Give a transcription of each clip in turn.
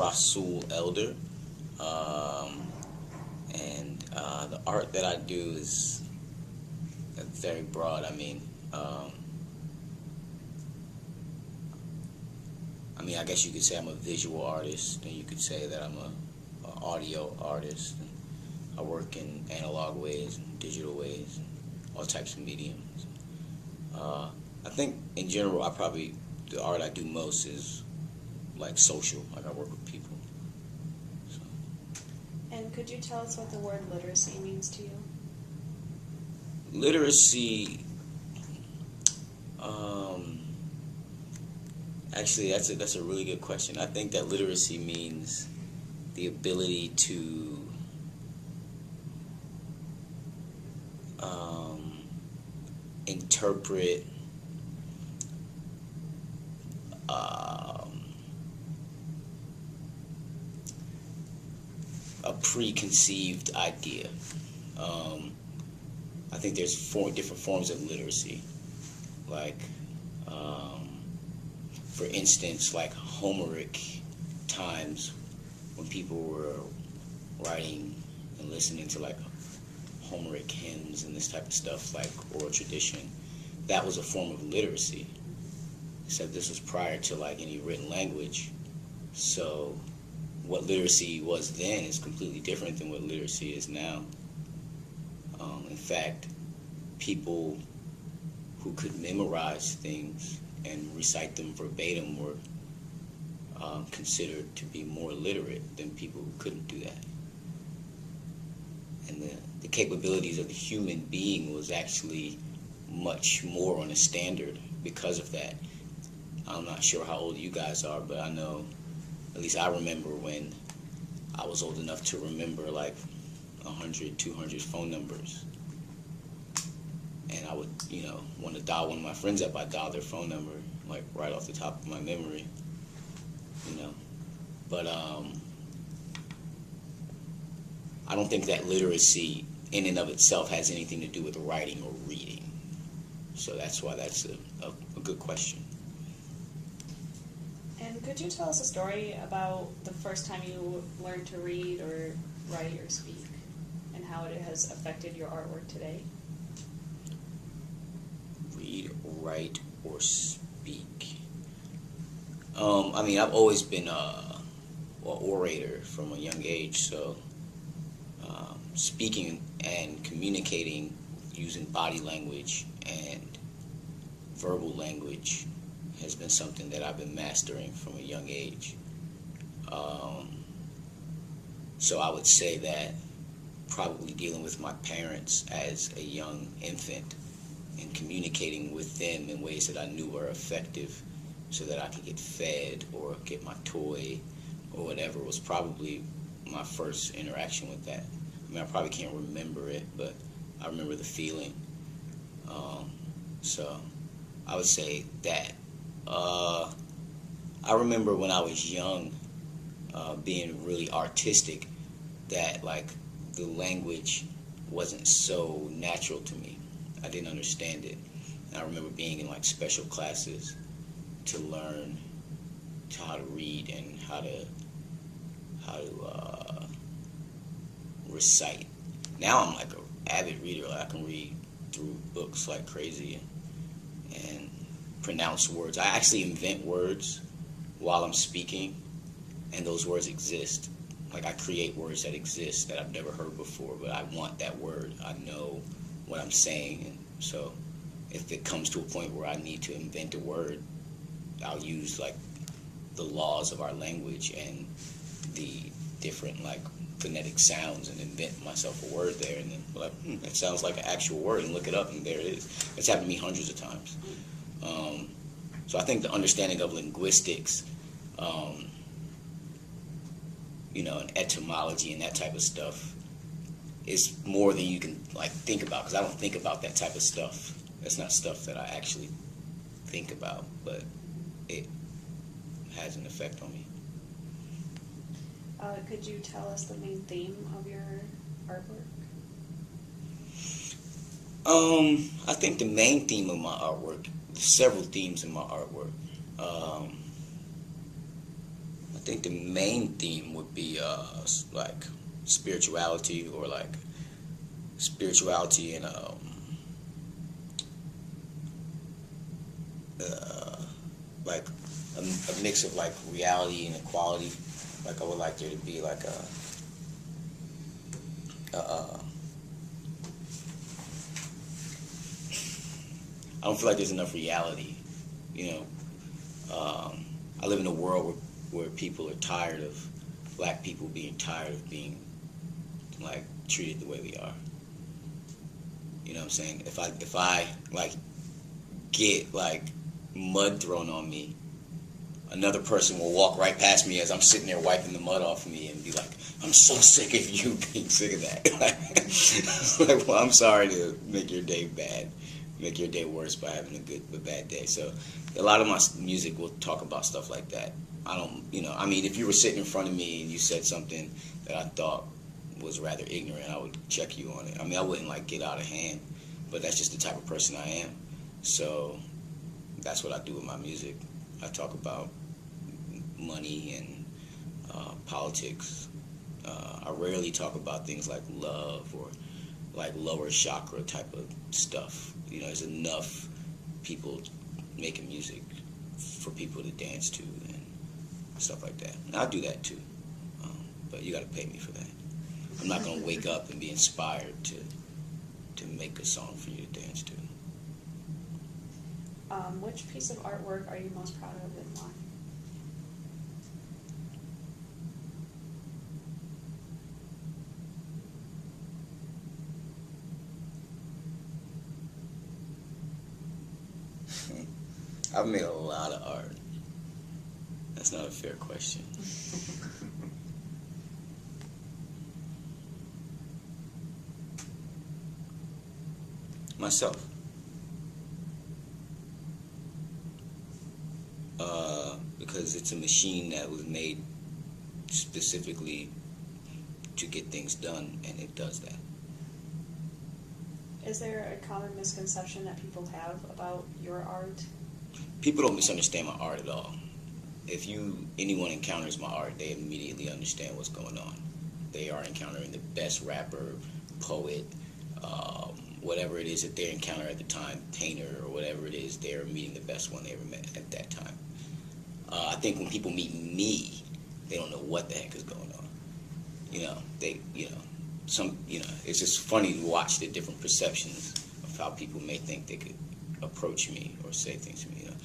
Rasul Elder, and the art that I do is very broad. I guess you could say I'm a visual artist, and you could say that I'm a audio artist. And I work in analog ways and digital ways, and all types of mediums. I think in general, the art I do most is like social, like I work with people. So. And could you tell us what the word literacy means to you? Literacy, actually, that's a really good question. I think that literacy means the ability to interpret a preconceived idea. I think there's different forms of literacy, like for instance, like Homeric times when people were writing and listening to like Homeric hymns and this type of stuff, like oral tradition, that was a form of literacy. Except this was prior to like any written language. So what literacy was then is completely different than what literacy is now. In fact, people who could memorize things and recite them verbatim were considered to be more literate than people who couldn't do that. And the capabilities of the human being was actually much more on a standard because of that. I'm not sure how old you guys are, but I know, at least I remember when I was old enough to remember like 100, 200 phone numbers. And I would, want to dial one of my friends up, I'd dial their phone number, like right off the top of my memory, But I don't think that literacy in and of itself has anything to do with writing or reading. So that's why that's a good question. And could you tell us a story about the first time you learned to read or write or speak, and how it has affected your artwork today? Read, write, or speak. I've always been an orator from a young age, so speaking and communicating using body language and verbal language has been something that I've been mastering from a young age. So I would say that probably dealing with my parents as a young infant and communicating with them in ways that I knew were effective so that I could get fed or get my toy or whatever was probably my first interaction with that. I probably can't remember it, but I remember the feeling. So I would say that. I remember when I was young being really artistic, that like the language wasn't so natural to me. I didn't understand it. And I remember being in like special classes to learn how to read and how to recite. Now I'm like an avid reader. Like I can read through books like crazy and pronounce words. I actually invent words while I'm speaking, and those words exist. Like I create words that exist that I've never heard before, but I want that word. I know what I'm saying, and so if it comes to a point where I need to invent a word, I'll use like the laws of our language and the different like phonetic sounds and invent myself a word there, and then like, that sounds like an actual word, and look it up, and there it is. It's happened to me hundreds of times. So I think the understanding of linguistics, and etymology and that type of stuff is more than you can like think about, because I don't think about that type of stuff. That's not stuff that I actually think about, but it has an effect on me. Could you tell us the main theme of your artwork? I think the main theme of my artwork, several themes in my artwork. I think the main theme would be like spirituality, or like spirituality and like a mix of like reality and equality. Like I would like there to be like I don't feel like there's enough reality, you know. I live in a world where people are tired of black people being tired of being like treated the way we are. You know what I'm saying? If I like get like mud thrown on me, another person will walk right past me as I'm sitting there wiping the mud off of me and be like, "I'm so sick of you being sick of that." Like, well, I'm sorry to make your day bad, make your day worse by having a bad day. So a lot of my music will talk about stuff like that. I don't, you know, I mean, if you were sitting in front of me and you said something that I thought was rather ignorant, I would check you on it. I mean, I wouldn't like get out of hand, but that's just the type of person I am. So that's what I do with my music. I talk about money and politics. I rarely talk about things like love or like lower chakra type of stuff. You know, there's enough people making music for people to dance to and stuff like that. And I do that too, but you got to pay me for that. I'm not gonna wake up and be inspired to make a song for you to dance to. Which piece of artwork are you most proud of and why? I've made a lot of art. That's not a fair question. Myself. Because it's a machine that was made specifically to get things done, and it does that. Is there a common misconception that people have about your art? People don't misunderstand my art at all. If anyone encounters my art, they immediately understand what's going on. They are encountering the best rapper, poet, whatever it is that they encounter at the time, painter or whatever it is, they're meeting the best one they ever met at that time. I think when people meet me, they don't know what the heck is going on. It's just funny to watch the different perceptions of how people may think they could approach me or say things to me. You know,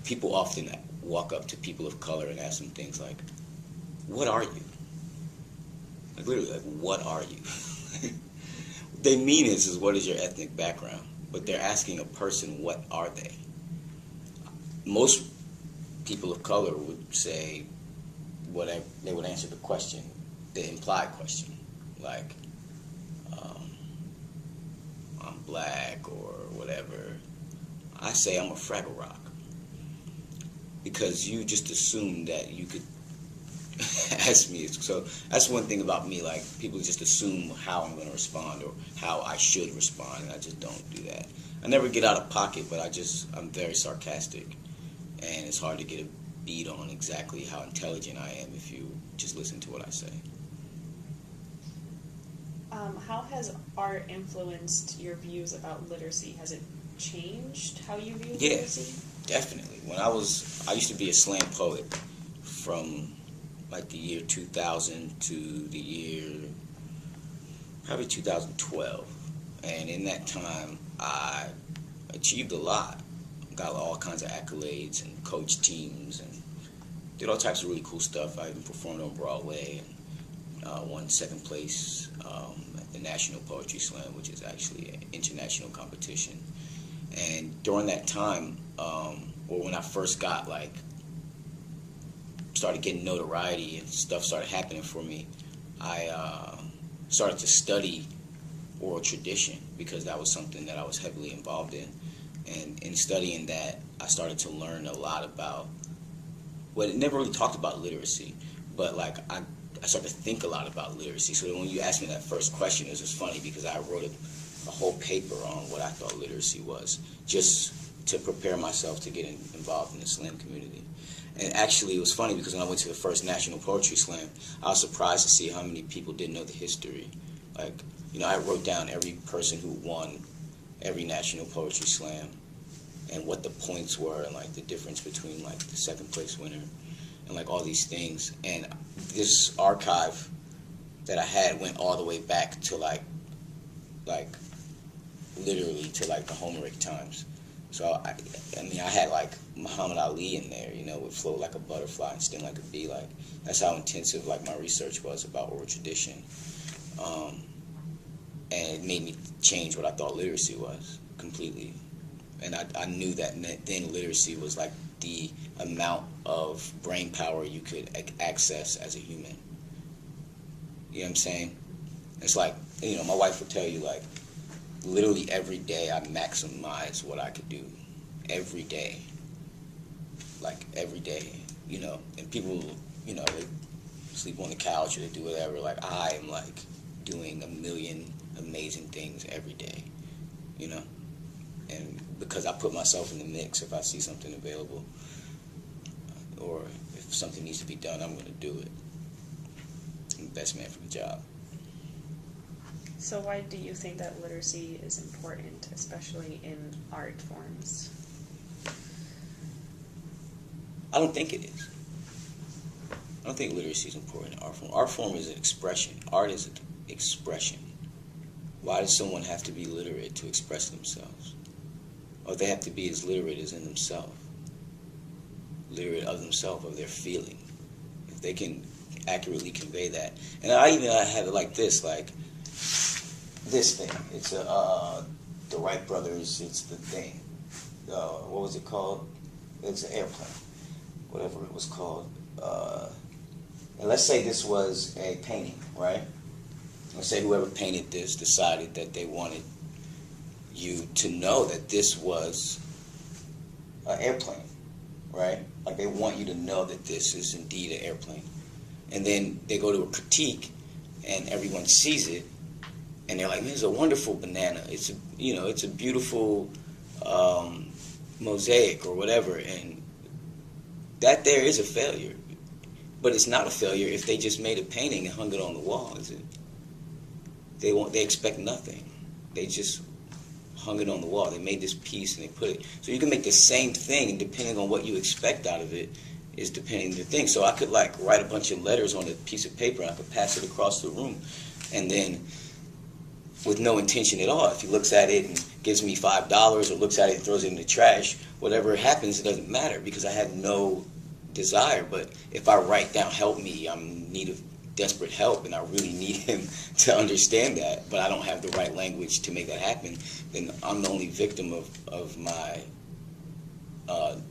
people often walk up to people of color and ask them things like, "What are you?" Like literally, like, "What are you?" What they mean is what is your ethnic background? But they're asking a person, "What are they?" Most people of color would say they would answer the question, the implied question, like, I'm black or whatever. I say I'm a Fraggle Rock. Because you just assume that you could ask me. So that's one thing about me, like, people just assume how I'm going to respond or how I should respond, and I just don't do that. I never get out of pocket, but I'm very sarcastic, and it's hard to get a beat on exactly how intelligent I am if you just listen to what I say. How has art influenced your views about literacy? Has it changed how you view literacy? Definitely. I used to be a slam poet from like the year 2000 to the year probably 2012, and in that time I achieved a lot. Got all kinds of accolades and coached teams and did all types of really cool stuff. I even performed on Broadway and won second place at the National Poetry Slam, which is actually an international competition. And during that time, or when I first got started getting notoriety and stuff started happening for me, I started to study oral tradition because that was something that I was heavily involved in. And in studying that, I started to learn a lot about, well, it never really talked about literacy, but like I started to think a lot about literacy. So when you asked me that first question, it was just funny because I wrote a whole paper on what I thought literacy was, just to prepare myself to get involved in the slam community. And actually, it was funny because when I went to the first National Poetry Slam, I was surprised to see how many people didn't know the history. Like, I wrote down every person who won every National Poetry Slam and what the points were and, like, the difference between, like, the second place winner and, like, all these things. And this archive that I had went all the way back to, like literally to, like, the Homeric times. So, I had, like, Muhammad Ali in there, would float like a butterfly and sting like a bee. Like, that's how intensive, like, my research was about oral tradition. And it made me change what I thought literacy was completely. And I knew that then literacy was, like, the amount of brain power you could access as a human. You know what I'm saying? It's like, my wife would tell you, like, literally every day I maximize what I could do. Every day. Like, every day, And people, they sleep on the couch or they do whatever. Like, I am, like, doing a million amazing things every day, And because I put myself in the mix, if I see something available or if something needs to be done, I'm going to do it. I'm the best man for the job. So why do you think that literacy is important, especially in art forms? I don't think it is. I don't think literacy is important in art form. Art form is an expression. Art is an expression. Why does someone have to be literate to express themselves? Or they have to be as literate as in themselves. Literate of themselves, of their feeling. If they can accurately convey that. And I have it like this, like this thing. It's the Wright brothers, it's the thing. What was it called? It's an airplane. Whatever it was called. And let's say this was a painting, right? Let's say whoever painted this decided that they wanted you to know that this was an airplane, right? Like, they want you to know that this is indeed an airplane. And then they go to a critique, and everyone sees it, and they're like, man, it's a wonderful banana. It's a beautiful mosaic or whatever, and that there is a failure. But it's not a failure if they just made a painting and hung it on the wall, is it? They expect nothing. They just hung it on the wall. They made this piece and they put it. So you can make the same thing, and depending on what you expect out of it is depending on the thing. So I could, like, write a bunch of letters on a piece of paper and I could pass it across the room, and then with no intention at all, if he looks at it and gives me $5 or looks at it and throws it in the trash, whatever happens, it doesn't matter because I had no desire. But if I write down, help me, I'm in need of desperate help and I really need him to understand that, but I don't have the right language to make that happen, then I'm the only victim of my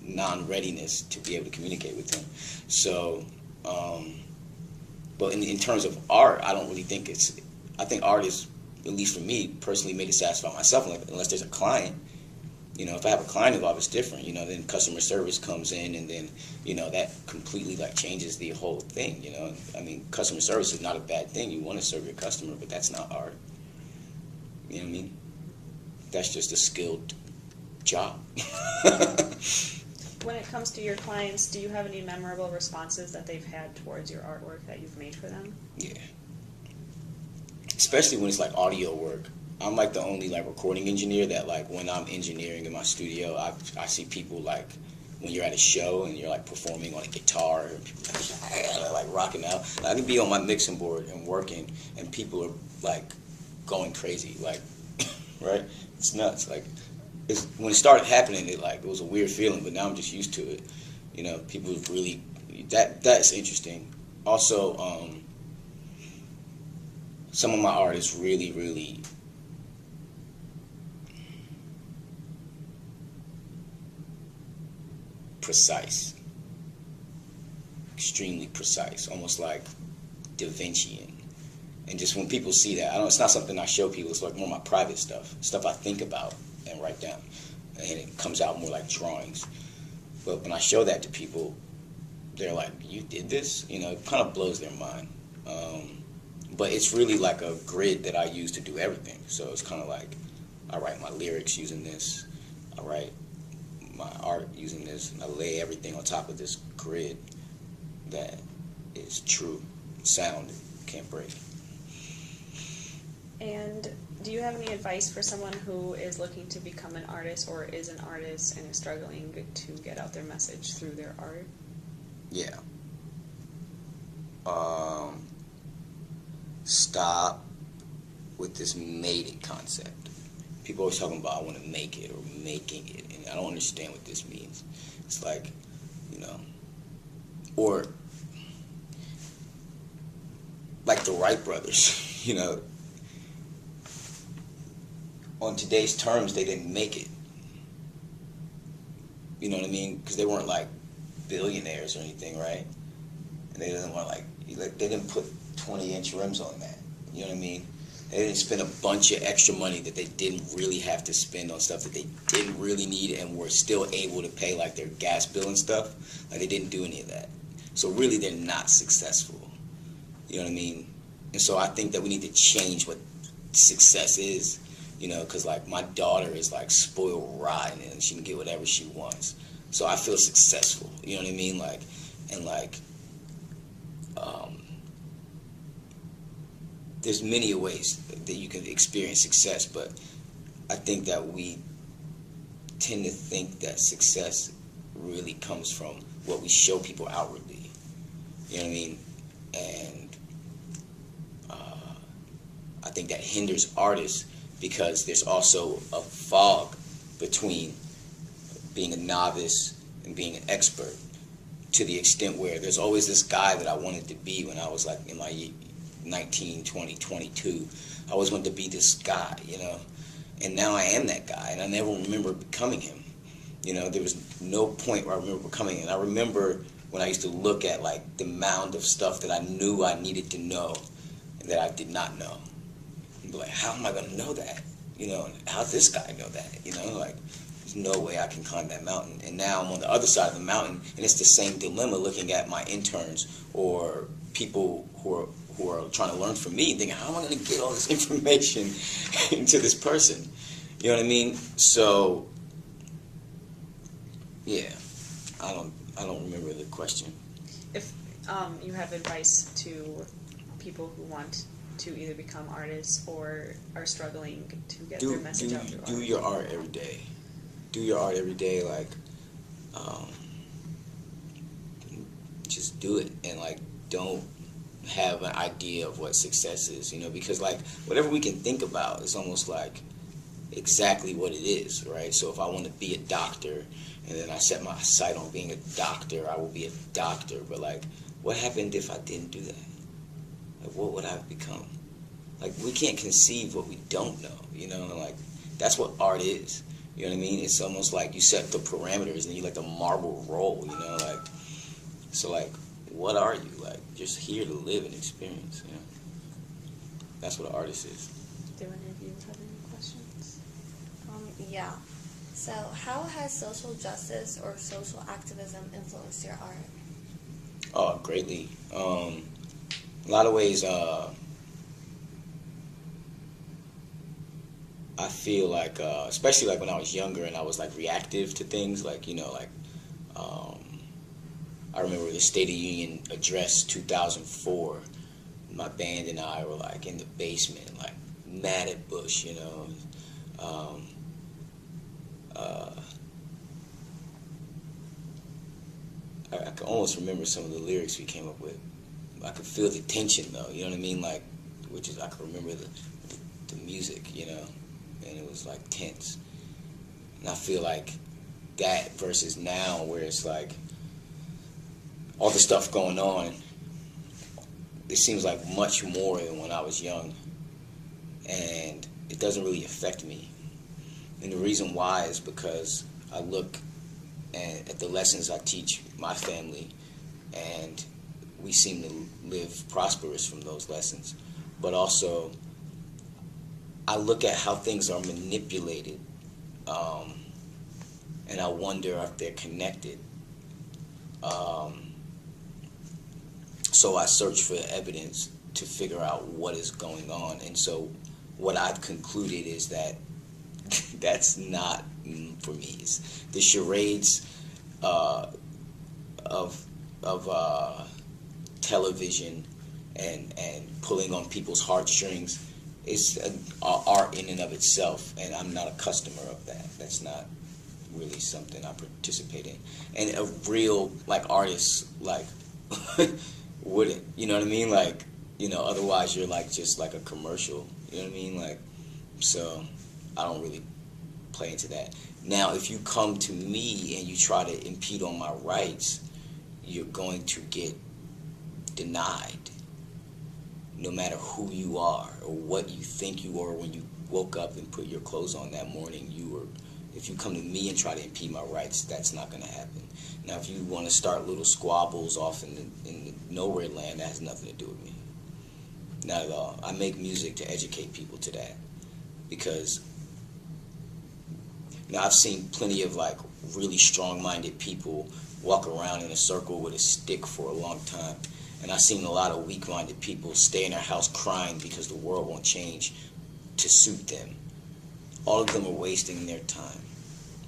non-readiness to be able to communicate with him. So, but in terms of art, I don't really think I think art is, at least for me personally, made to satisfy myself, unless there's a client. If I have a client involved, it's different. Then customer service comes in, and then, that completely, like, changes the whole thing, I mean, customer service is not a bad thing. You want to serve your customer, but that's not art. You know what I mean? That's just a skilled job. When it comes to your clients, do you have any memorable responses that they've had towards your artwork that you've made for them? Yeah. Especially when it's, like, audio work. I'm, like, the only, like, recording engineer that, like, when I'm engineering in my studio, I see people, like, when you're at a show and you're, like, performing on a guitar and people are, like, rocking out. I can be on my mixing board and working, and people are, like, going crazy, like, right? It's nuts. Like, when it started happening, it was a weird feeling, but now I'm just used to it. People really, that's interesting. Also, some of my art is really, really precise, extremely precise, almost like Da Vincian. And just when people see that, it's not something I show people. It's like more my private stuff I think about and write down, and it comes out more like drawings. But when I show that to people, they're like, "You did this?" It kind of blows their mind. But it's really like a grid that I use to do everything. So it's kind of like I write my lyrics using this. I write my art using this, and I lay everything on top of this grid that is true, sound, can't break. And do you have any advice for someone who is looking to become an artist or is an artist and is struggling to get out their message through their art? Yeah. Stop with this made it concept. People always talking about I want to make it or making it, and I don't understand what this means. It's like, you know, or like the Wright brothers, you know, on today's terms, they didn't make it. You know what I mean? Because they weren't like billionaires or anything, right? And they didn't want they didn't put 20-inch rims on that. You know what I mean? They didn't spend a bunch of extra money that they didn't really have to spend on stuff that they didn't really need and were still able to pay, like their gas bill and stuff. Like, they didn't do any of that. So really, they're not successful. You know what I mean? And so I think that we need to change what success is. You know, because like my daughter is like spoiled rotten and she can get whatever she wants. So I feel successful. You know what I mean? Like, and like, there's many ways that you can experience success, but I think that we tend to think that success really comes from what we show people outwardly. You know what I mean? And I think that hinders artists because there's also a fog between being a novice and being an expert, to the extent where there's always this guy that I wanted to be when I was like in my 19, 20, 22. I always wanted to be this guy, you know, and now I am that guy, and I never remember becoming him. You know, there was no point where I remember becoming him. And I remember when I used to look at like the mound of stuff that I knew I needed to know and that I did not know. And be like, how am I going to know that? You know, how's this guy know that? You know, like, there's no way I can climb that mountain. And now I'm on the other side of the mountain, and it's the same dilemma looking at my interns or people who are trying to learn from me, thinking, how am I going to get all this information into this person? You know what I mean? So, yeah, I don't remember the question. If you have advice to people who want to either become artists or are struggling to get their message out through art. Do your art every day. Do your art every day, like, just do it, and like, don't have an idea of what success is, you know, because like whatever we can think about is almost like exactly what it is, right? So if I want to be a doctor and then I set my sight on being a doctor, I will be a doctor. But like, what happened if I didn't do that? Like, what would I have become? Like, we can't conceive what we don't know, you know? Like, that's what art is. You know what I mean? It's almost like you set the parameters and you like a marble roll, you know? Like, so like, what are you? Like, just here to live and experience, you know? That's what an artist is. Do any of you have any questions? Yeah. So, how has social justice or social activism influenced your art? Oh, greatly. A lot of ways, I feel like, especially like when I was younger and I was like reactive to things, like, you know, like, I remember the State of the Union address 2004. My band and I were like in the basement, like mad at Bush, you know. I can almost remember some of the lyrics we came up with. I could feel the tension, though, you know what I mean? Like, which is, I could remember the music, you know, and it was like tense. And I feel like that versus now, where it's like all the stuff going on, it seems like much more than when I was young, and it doesn't really affect me. And the reason why is because I look at the lessons I teach my family, and we seem to live prosperous from those lessons. But also, I look at how things are manipulated, and I wonder if they're connected. So I search for evidence to figure out what is going on. And so what I've concluded is that that's not for me is the charades of television and pulling on people's heartstrings is an art in and of itself, and I'm not a customer of that. That's not really something I participate in. And a real like artist like wouldn't, you know what I mean? Like, you know, otherwise you're like just like a commercial, you know what I mean? Like, so I don't really play into that. Now, if you come to me and you try to impede on my rights, you're going to get denied. No matter who you are or what you think you are when you woke up and put your clothes on that morning, if you come to me and try to impede my rights, that's not going to happen. Now, if you want to start little squabbles off in the nowhere land, that has nothing to do with me. Not at all. I make music to educate people to that. Because now I've seen plenty of like really strong-minded people walk around in a circle with a stick for a long time. And I've seen a lot of weak-minded people stay in their house crying because the world won't change to suit them. All of them are wasting their time.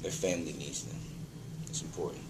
Their family needs them. It's important.